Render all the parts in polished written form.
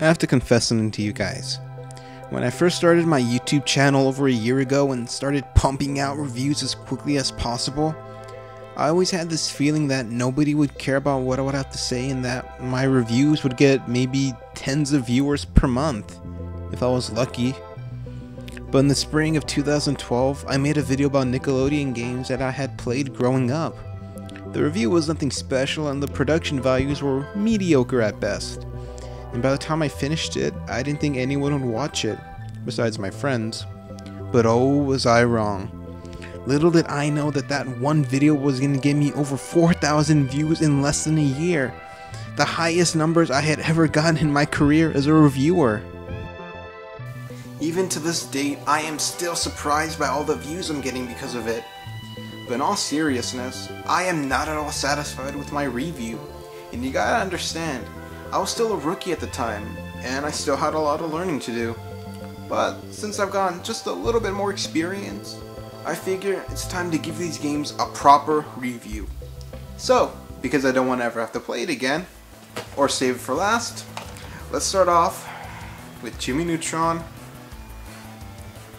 I have to confess something to you guys. When I first started my YouTube channel over a year ago and started pumping out reviews as quickly as possible, I always had this feeling that nobody would care about what I would have to say and that my reviews would get maybe tens of viewers per month, if I was lucky. But in the spring of 2012, I made a video about Nickelodeon games that I had played growing up. The review was nothing special and the production values were mediocre at best. And by the time I finished it, I didn't think anyone would watch it, besides my friends. But oh, was I wrong. Little did I know that that one video was going to get me over 4,000 views in less than a year. The highest numbers I had ever gotten in my career as a reviewer. Even to this date, I am still surprised by all the views I'm getting because of it. But in all seriousness, I am not at all satisfied with my review. And you gotta understand, I was still a rookie at the time, and I still had a lot of learning to do. But since I've gotten just a little bit more experience, I figure it's time to give these games a proper review. So, because I don't want to ever have to play it again, or save it for last, let's start off with Jimmy Neutron,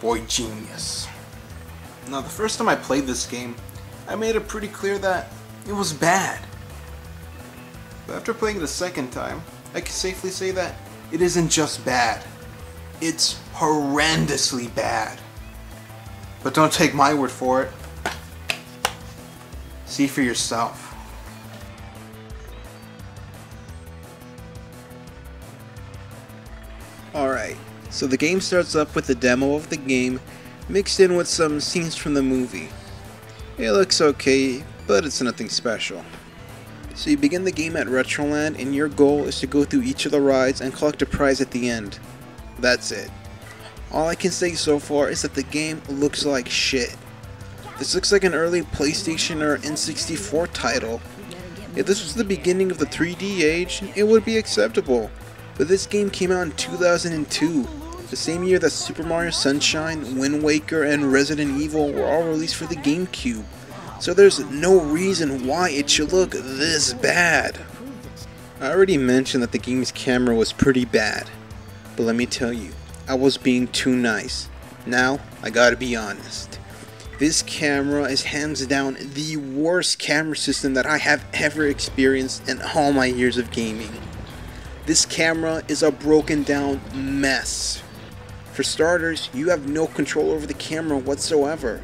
Boy Genius. Now, the first time I played this game, I made it pretty clear that it was bad. But after playing it the second time, I can safely say that it isn't just bad. It's horrendously bad. But don't take my word for it. See for yourself. Alright, so the game starts up with a demo of the game mixed in with some scenes from the movie. It looks okay, but it's nothing special. So you begin the game at Retroland and your goal is to go through each of the rides and collect a prize at the end. That's it. All I can say so far is that the game looks like shit. This looks like an early PlayStation or N64 title. If this was the beginning of the 3D age, it would be acceptable. But this game came out in 2002, the same year that Super Mario Sunshine, Wind Waker, and Resident Evil were all released for the GameCube. So there's no reason why it should look this bad. I already mentioned that the game's camera was pretty bad. But let me tell you, I was being too nice. Now, I gotta be honest. This camera is hands down the worst camera system that I have ever experienced in all my years of gaming. This camera is a broken down mess. For starters, you have no control over the camera whatsoever.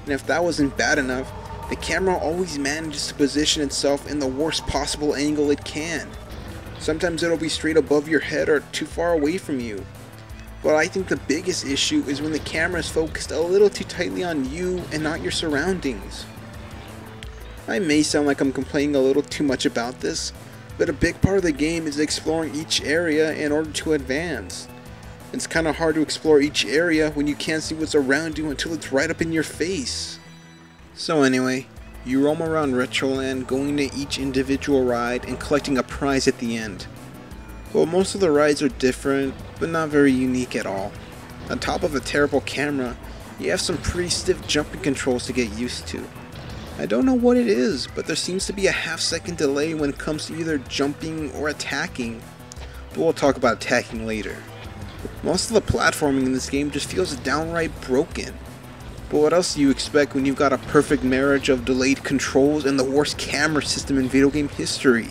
And if that wasn't bad enough, the camera always manages to position itself in the worst possible angle it can. Sometimes it'll be straight above your head or too far away from you. But I think the biggest issue is when the camera is focused a little too tightly on you and not your surroundings. I may sound like I'm complaining a little too much about this, but a big part of the game is exploring each area in order to advance. It's kinda hard to explore each area when you can't see what's around you until it's right up in your face. So anyway, you roam around Retroland going to each individual ride and collecting a prize at the end. Well, most of the rides are different, but not very unique at all. On top of a terrible camera, you have some pretty stiff jumping controls to get used to. I don't know what it is, but there seems to be a half-second delay when it comes to either jumping or attacking. But we'll talk about attacking later. Most of the platforming in this game just feels downright broken. But what else do you expect when you've got a perfect marriage of delayed controls and the worst camera system in video game history?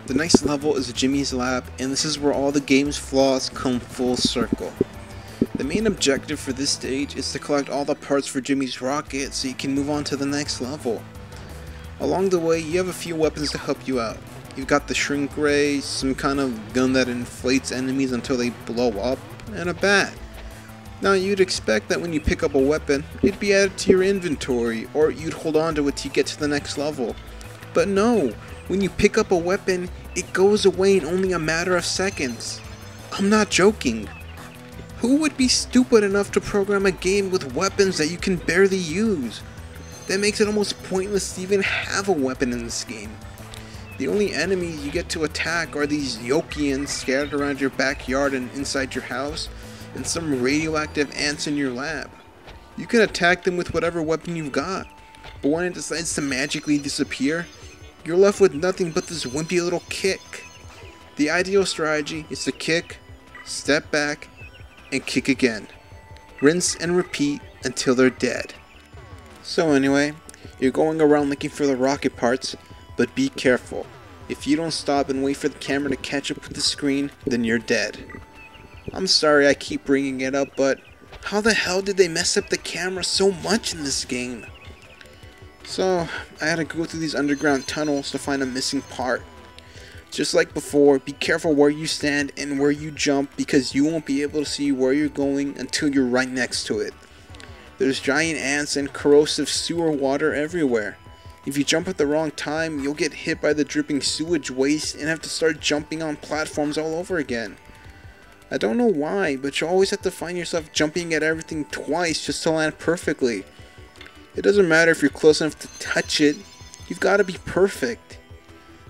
The next level is Jimmy's Lab, and this is where all the game's flaws come full circle. The main objective for this stage is to collect all the parts for Jimmy's rocket so you can move on to the next level. Along the way, you have a few weapons to help you out. You've got the shrink ray, some kind of gun that inflates enemies until they blow up, and a bat. Now you'd expect that when you pick up a weapon, it'd be added to your inventory, or you'd hold on to it to get to the next level. But no! When you pick up a weapon, it goes away in only a matter of seconds. I'm not joking. Who would be stupid enough to program a game with weapons that you can barely use? That makes it almost pointless to even have a weapon in this game. The only enemies you get to attack are these Yokians scattered around your backyard and inside your house, and some radioactive ants in your lab. You can attack them with whatever weapon you've got, but when it decides to magically disappear, you're left with nothing but this wimpy little kick. The ideal strategy is to kick, step back, and kick again. Rinse and repeat until they're dead. So anyway, you're going around looking for the rocket parts, but be careful. If you don't stop and wait for the camera to catch up with the screen, then you're dead. I'm sorry I keep bringing it up, but how the hell did they mess up the camera so much in this game? So, I had to go through these underground tunnels to find a missing part. Just like before, be careful where you stand and where you jump because you won't be able to see where you're going until you're right next to it. There's giant ants and corrosive sewer water everywhere. If you jump at the wrong time, you'll get hit by the dripping sewage waste and have to start jumping on platforms all over again. I don't know why, but you always have to find yourself jumping at everything twice just to land perfectly. It doesn't matter if you're close enough to touch it, you've got to be perfect.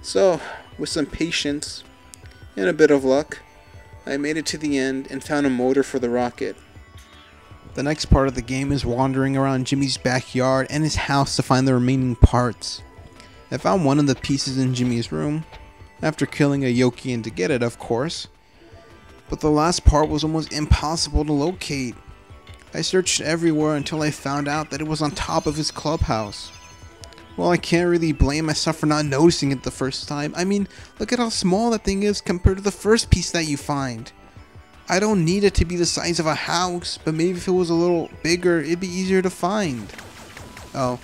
So, with some patience and a bit of luck, I made it to the end and found a motor for the rocket. The next part of the game is wandering around Jimmy's backyard and his house to find the remaining parts. I found one of the pieces in Jimmy's room, after killing a Yokian to get it of course, but the last part was almost impossible to locate. I searched everywhere until I found out that it was on top of his clubhouse. Well, I can't really blame myself for not noticing it the first time. I mean, look at how small that thing is compared to the first piece that you find. I don't need it to be the size of a house, but maybe if it was a little bigger, it'd be easier to find. Oh,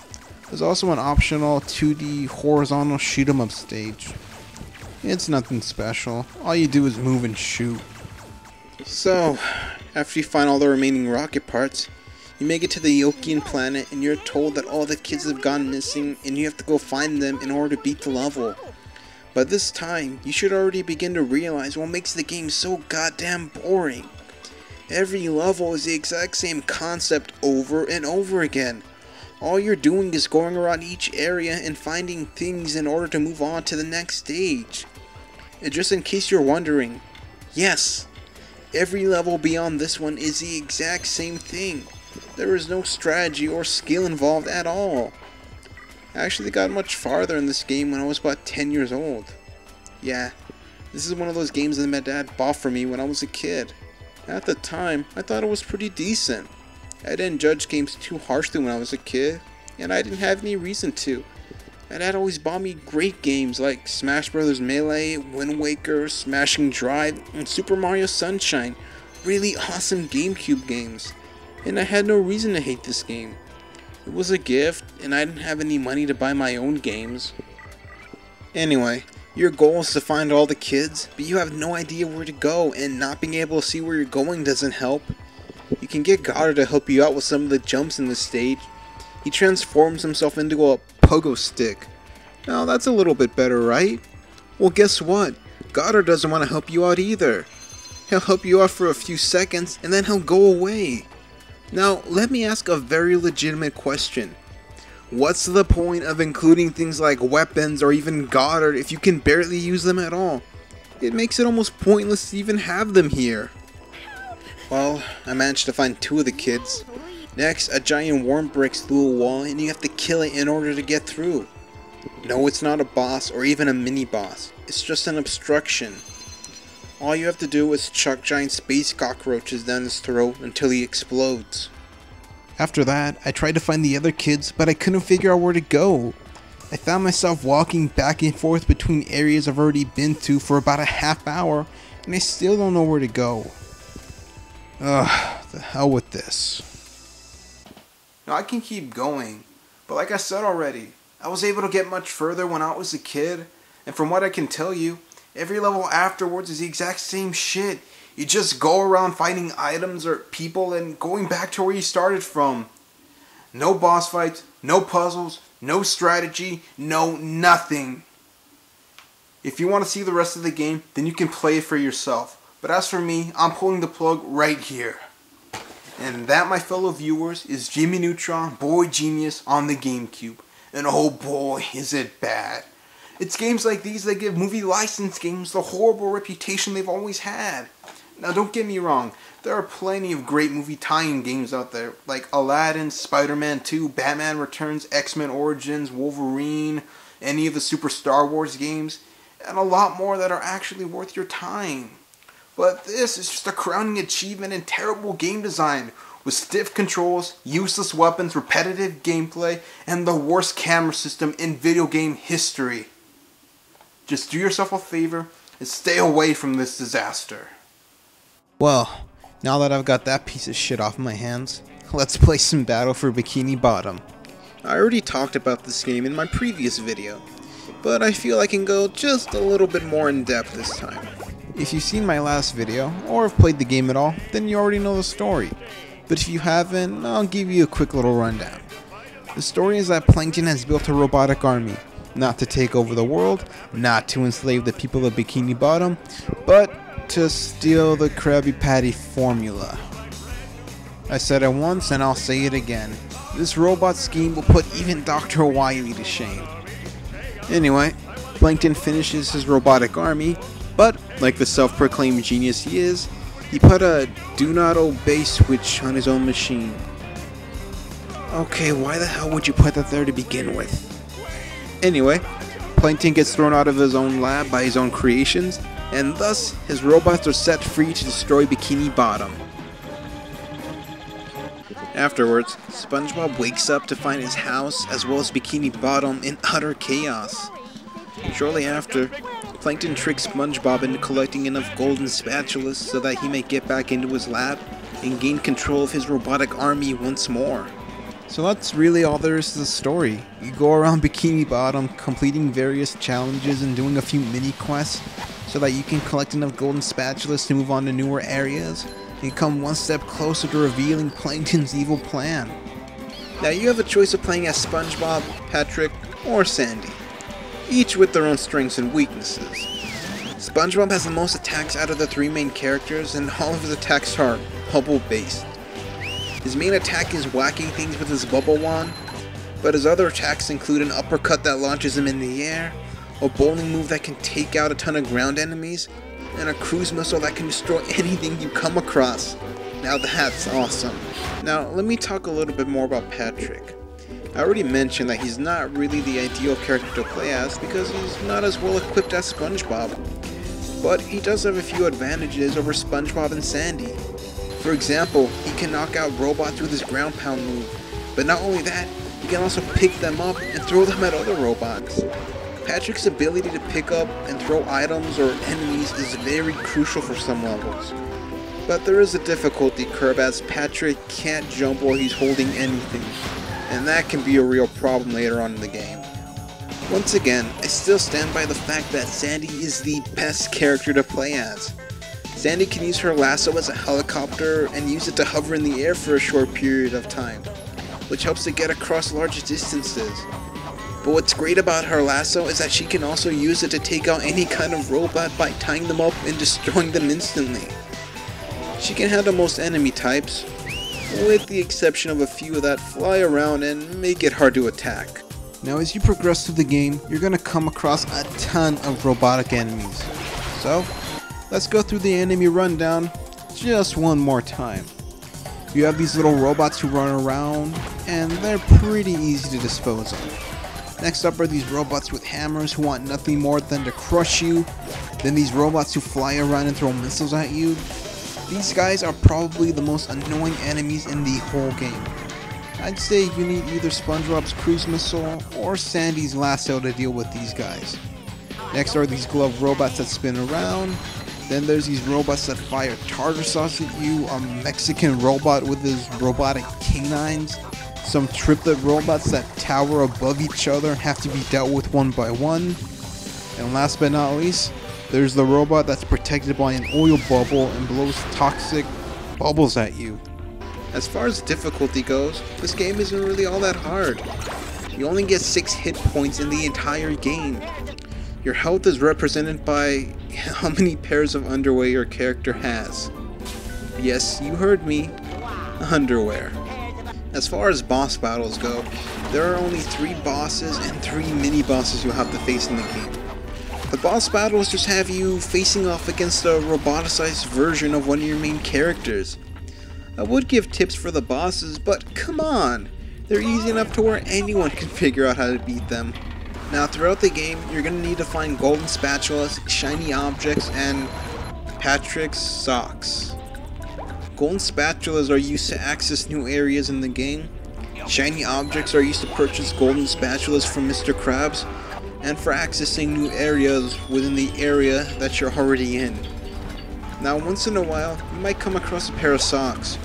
there's also an optional 2D horizontal shoot 'em up stage. It's nothing special. All you do is move and shoot. So, after you find all the remaining rocket parts, you make it to the Yokian planet and you're told that all the kids have gone missing and you have to go find them in order to beat the level. By this time, you should already begin to realize what makes the game so goddamn boring. Every level is the exact same concept over and over again. All you're doing is going around each area and finding things in order to move on to the next stage. And just in case you're wondering, yes, every level beyond this one is the exact same thing. There is no strategy or skill involved at all. I actually got much farther in this game when I was about 10 years old. Yeah, this is one of those games that my dad bought for me when I was a kid. At the time, I thought it was pretty decent. I didn't judge games too harshly when I was a kid, and I didn't have any reason to. My dad always bought me great games like Smash Bros. Melee, Wind Waker, Smashing Drive, and Super Mario Sunshine. Really awesome GameCube games. And I had no reason to hate this game. It was a gift, and I didn't have any money to buy my own games. Anyway, your goal is to find all the kids, but you have no idea where to go, and not being able to see where you're going doesn't help. You can get Goddard to help you out with some of the jumps in this stage. He transforms himself into a pogo stick. Now that's a little bit better, right? Well, guess what? Goddard doesn't want to help you out either. He'll help you out for a few seconds, and then he'll go away. Now, let me ask a very legitimate question. What's the point of including things like weapons or even Goddard if you can barely use them at all? It makes it almost pointless to even have them here. Well, I managed to find two of the kids. Next, a giant worm breaks through a wall and you have to kill it in order to get through. No, it's not a boss or even a mini-boss. It's just an obstruction. All you have to do is chuck giant space cockroaches down his throat until he explodes. After that, I tried to find the other kids, but I couldn't figure out where to go. I found myself walking back and forth between areas I've already been to for about a half hour, and I still don't know where to go. Ugh, the hell with this. Now I can keep going, but like I said already, I was able to get much further when I was a kid, and from what I can tell you, every level afterwards is the exact same shit. You just go around finding items or people and going back to where you started from. No boss fights, no puzzles, no strategy, no nothing. If you want to see the rest of the game, then you can play it for yourself. But as for me, I'm pulling the plug right here. And that, my fellow viewers, is Jimmy Neutron, Boy Genius on the GameCube. And oh boy, is it bad. It's games like these that give movie license games the horrible reputation they've always had. Now don't get me wrong, there are plenty of great movie tie-in games out there, like Aladdin, Spider-Man 2, Batman Returns, X-Men Origins, Wolverine, any of the Super Star Wars games. and a lot more that are actually worth your time. But this is just a crowning achievement in terrible game design, with stiff controls, useless weapons, repetitive gameplay, and the worst camera system in video game history. Just do yourself a favor and stay away from this disaster. Well, now that I've got that piece of shit off my hands, let's play some Battle for Bikini Bottom. I already talked about this game in my previous video, but I feel I can go just a little bit more in depth this time. If you've seen my last video, or have played the game at all, then you already know the story. But if you haven't, I'll give you a quick little rundown. The story is that Plankton has built a robotic army, not to take over the world, not to enslave the people of Bikini Bottom, but to steal the Krabby Patty formula. I said it once and I'll say it again. This robot scheme will put even Dr. Wily to shame. Anyway, Plankton finishes his robotic army, but like the self-proclaimed genius he is, he put a do not obey switch on his own machine. Okay, why the hell would you put that there to begin with? Anyway, Plankton gets thrown out of his own lab by his own creations, and thus his robots are set free to destroy Bikini Bottom. Afterwards, SpongeBob wakes up to find his house as well as Bikini Bottom in utter chaos. Shortly after, Plankton tricks SpongeBob into collecting enough golden spatulas so that he may get back into his lab and gain control of his robotic army once more. So that's really all there is to the story. You go around Bikini Bottom completing various challenges and doing a few mini quests so that you can collect enough golden spatulas to move on to newer areas and come one step closer to revealing Plankton's evil plan. Now you have a choice of playing as SpongeBob, Patrick, or Sandy, each with their own strengths and weaknesses. SpongeBob has the most attacks out of the three main characters, and all of his attacks are bubble based. His main attack is whacking things with his bubble wand, but his other attacks include an uppercut that launches him in the air, a bowling move that can take out a ton of ground enemies, and a cruise missile that can destroy anything you come across. Now that's awesome. Now let me talk a little bit more about Patrick. I already mentioned that he's not really the ideal character to play as because he's not as well equipped as SpongeBob, but he does have a few advantages over SpongeBob and Sandy. For example, he can knock out robots with his ground pound move, but not only that, he can also pick them up and throw them at other robots. Patrick's ability to pick up and throw items or enemies is very crucial for some levels. But there is a difficulty curve as Patrick can't jump while he's holding anything, and that can be a real problem later on in the game. Once again, I still stand by the fact that Sandy is the best character to play as. Sandy can use her lasso as a helicopter and use it to hover in the air for a short period of time, which helps to get across large distances. But what's great about her lasso is that she can also use it to take out any kind of robot by tying them up and destroying them instantly. She can handle most enemy types, with the exception of a few that fly around and make it hard to attack. Now as you progress through the game, you're going to come across a ton of robotic enemies. So, let's go through the enemy rundown just one more time. You have these little robots who run around, and they're pretty easy to dispose of. Next up are these robots with hammers who want nothing more than to crush you. Then these robots who fly around and throw missiles at you. These guys are probably the most annoying enemies in the whole game. I'd say you need either SpongeBob's cruise missile or Sandy's lasso to deal with these guys. Next are these glove robots that spin around. Then there's these robots that fire tartar sauce at you, a Mexican robot with his robotic canines, some triplet robots that tower above each other and have to be dealt with one by one, and last but not least, there's the robot that's protected by an oil bubble and blows toxic bubbles at you. As far as difficulty goes, this game isn't really all that hard. You only get 6 hit points in the entire game. Your health is represented by how many pairs of underwear your character has. Yes, you heard me. Underwear. As far as boss battles go, there are only 3 bosses and 3 mini-bosses you'll have to face in the game. The boss battles just have you facing off against a roboticized version of one of your main characters. I would give tips for the bosses, but come on! They're easy enough to where anyone can figure out how to beat them. Now throughout the game, you're going to need to find golden spatulas, shiny objects, and Patrick's socks. Golden spatulas are used to access new areas in the game. Shiny objects are used to purchase golden spatulas from Mr. Krabs, and for accessing new areas within the area that you're already in. Now once in a while, you might come across a pair of socks.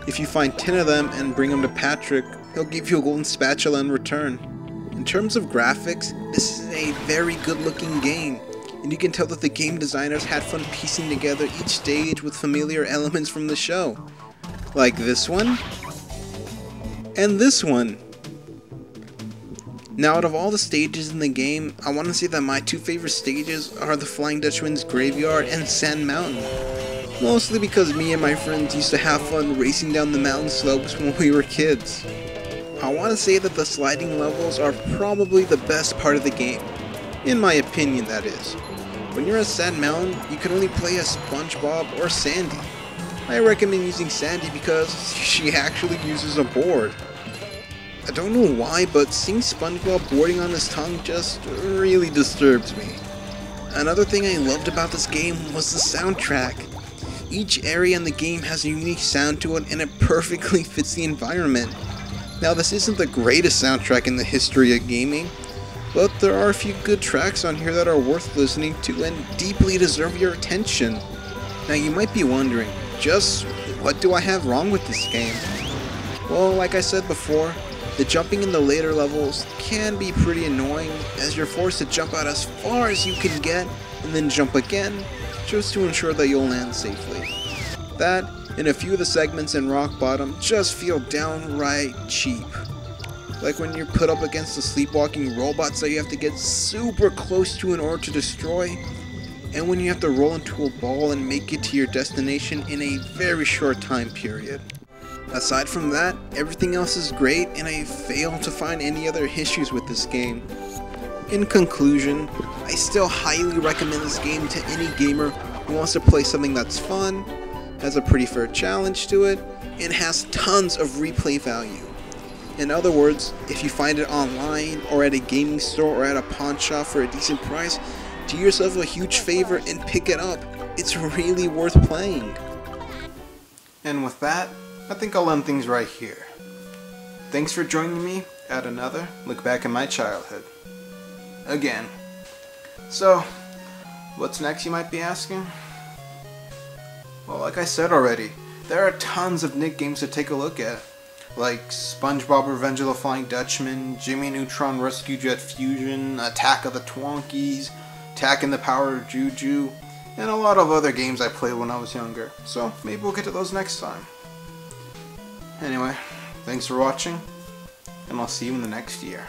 If you find 10 of them and bring them to Patrick, he'll give you a golden spatula in return. In terms of graphics, this is a very good looking game, and you can tell that the game designers had fun piecing together each stage with familiar elements from the show. Like this one, and this one. Now out of all the stages in the game, I want to say that my two favorite stages are the Flying Dutchman's Graveyard and Sand Mountain. Mostly because me and my friends used to have fun racing down the mountain slopes when we were kids. I want to say that the sliding levels are probably the best part of the game. In my opinion, that is. When you're at Sand Mountain, you can only play as SpongeBob or Sandy. I recommend using Sandy because she actually uses a board. I don't know why, but seeing SpongeBob boarding on his tongue just really disturbs me. Another thing I loved about this game was the soundtrack. Each area in the game has a unique sound to it and it perfectly fits the environment. Now this isn't the greatest soundtrack in the history of gaming, but there are a few good tracks on here that are worth listening to and deeply deserve your attention. Now you might be wondering, just what do I have wrong with this game? Well, like I said before, the jumping in the later levels can be pretty annoying as you're forced to jump out as far as you can get and then jump again just to ensure that you'll land safely. That and a few of the segments in Rock Bottom just feel downright cheap. Like when you're put up against the sleepwalking robots that you have to get super close to in order to destroy, and when you have to roll into a ball and make it to your destination in a very short time period. Aside from that, everything else is great and I fail to find any other issues with this game. In conclusion, I still highly recommend this game to any gamer who wants to play something that's fun, has a pretty fair challenge to it, and has tons of replay value. In other words, if you find it online or at a gaming store or at a pawn shop for a decent price, do yourself a huge favor and pick it up. It's really worth playing. And with that, I think I'll end things right here. Thanks for joining me at another look back at my childhood. Again. So, what's next you might be asking? Well, like I said already, there are tons of Nick games to take a look at. Like SpongeBob Revenge of the Flying Dutchman, Jimmy Neutron Rescue Jet Fusion, Attack of the Twonkies, Attack in the Power of Juju, and a lot of other games I played when I was younger. So, maybe we'll get to those next time. Anyway, thanks for watching, and I'll see you in the next year.